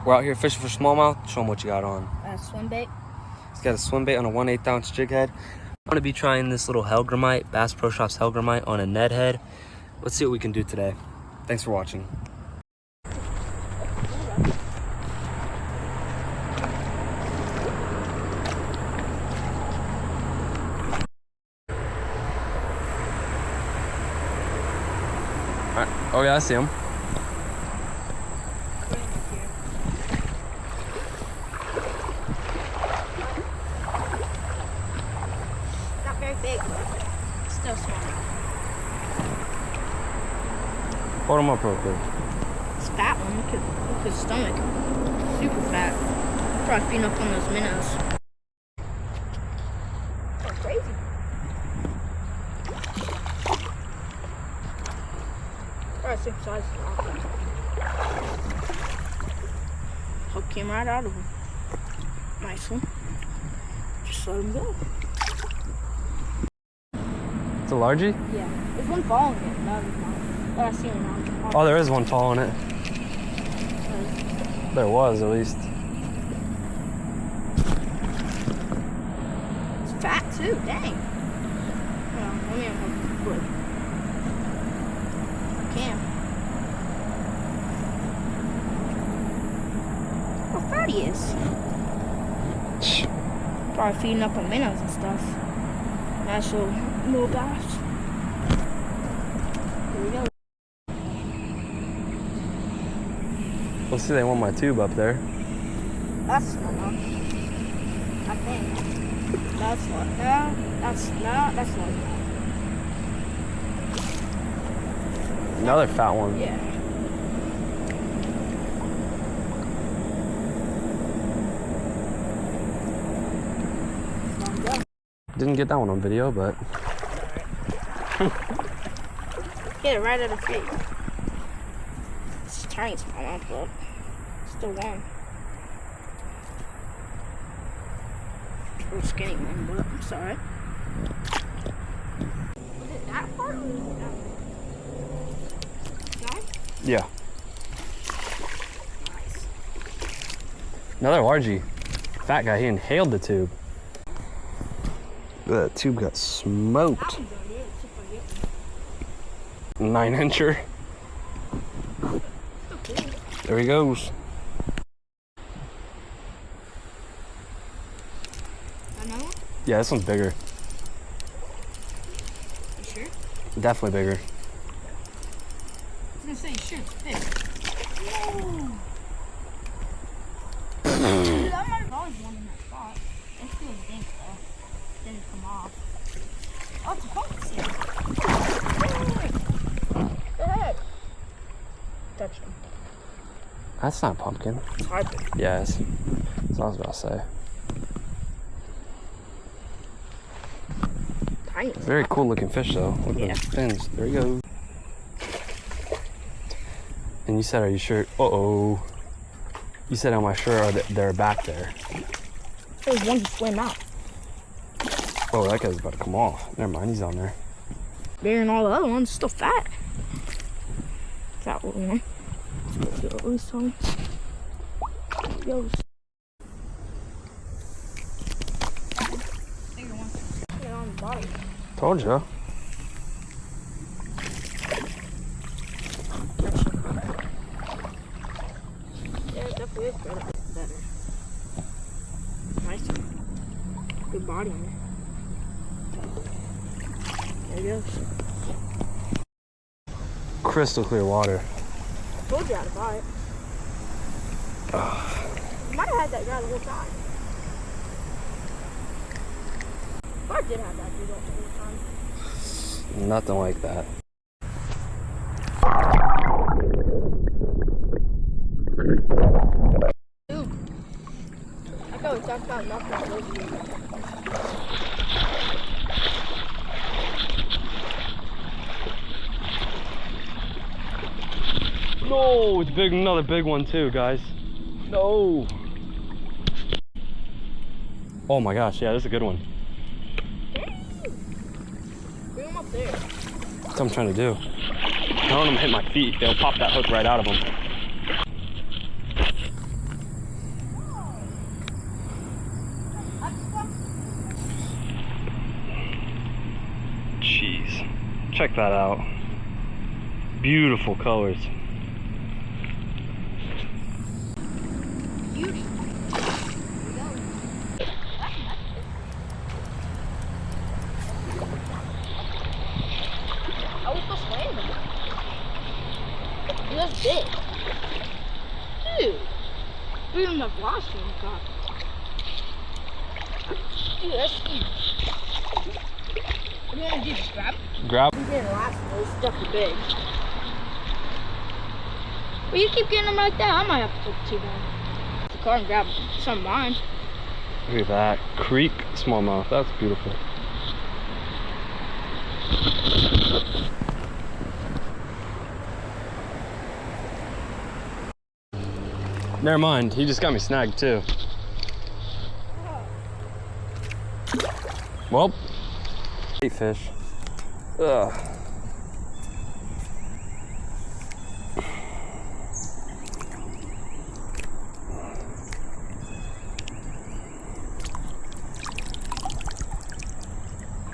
We're out here fishing for smallmouth. Show them what you got on. Swim bait. He's got a swim bait on a 1/8 ounce jig head. I'm gonna be trying this little Hellgrammite, Bass Pro Shops Hellgrammite on a Ned head. Let's see what we can do today. Thanks for watching. All right. Oh yeah, I see him. Big, still small. Hold him up real quick. It's a fat one. Look at his stomach. Super fat. Probably feeding up on those minnows. Oh, crazy. Probably the same size as the hook came right out of him. Nice one. Just let him go. It's a largie? Yeah. There's one following it. That was mine. But I seen it. Oh, there is one following it. There was, at least. It's fat too. Dang. Well, let me have a look. Can. How fat he is. Probably feeding up on minnows and stuff. Nice little bass. Here we go. Let's see, they want my tube up there. That's small. I think. That's what. No, that's not. That's not. Another fat one. Yeah. Didn't get that one on video, but. Get it right at the feet. It's a tiny smallmouth, but still warm. Little skinny one, but it's alright. Was it that part or was it that one? No? Yeah. Nice. Another largie. Fat guy, he inhaled the tube. That tube got smoked. 9-incher. There he goes. Another one? Yeah, this one's bigger. You sure? Definitely bigger. I was gonna say, sure, it's big. Whoa! Dude, that might have always one in that spot. It feels dink though. Didn't come off. Oh, it's a pumpkin. Go ahead. Touched him. That's not pumpkin. It's hybrid. Yes. That's what I was about to say. Tiny. Very cool looking fish though. Look at those fins. There he goes. And you said, are you sure? Uh-oh. You said, am I sure they're back there? There's one just swim out. Oh, that guy's about to come off. Never mind, he's on there. Bigger than all the other ones, still fat. Fat little one. Let's go at least some. Yo. Bigger one. Get it on the body. Told you. Yeah, it definitely is better. Nice one. Good body on it. There he goes. Crystal clear water. I told you how to buy it. You might have had that guy the whole time. If I did have that dude the whole time. Nothing like that. Dude, I thought we talked about nothing. No, it's big. Another big one too, guys. No. Oh my gosh, yeah, this is a good one. Dang. Bring him up there. That's what I'm trying to do. I don't want them to hit my feet. They'll pop that hook right out of them. check that out. Beautiful colors. I was supposed to land him. That's big. Dude. Bigger than the last one, God. Dude, that's huge. What are you gonna do? Just grab? Grab. I'm getting the last one. It's definitely big. Well, you keep getting them like that. I might have to put two down. The car and grab some of mine. Look at that. Creek smallmouth. That's beautiful. Never mind. He just got me snagged too. Well, bait fish. Ugh.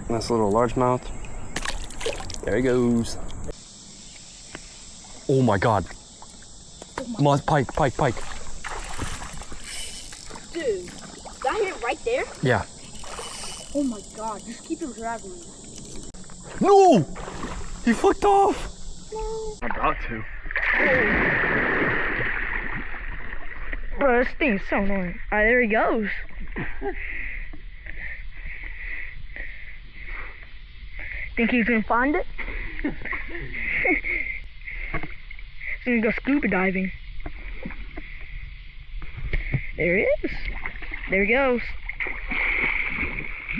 Nice little largemouth. There he goes. Oh my God. Moth, pike. Dude, got hit right there? Yeah. Oh my God, just keep it dragging. No! He flicked off. No. About to. Bro, this thing's so annoying. Alright, there he goes. Think he's gonna find it? He's gonna go scuba diving. There he is. There he goes.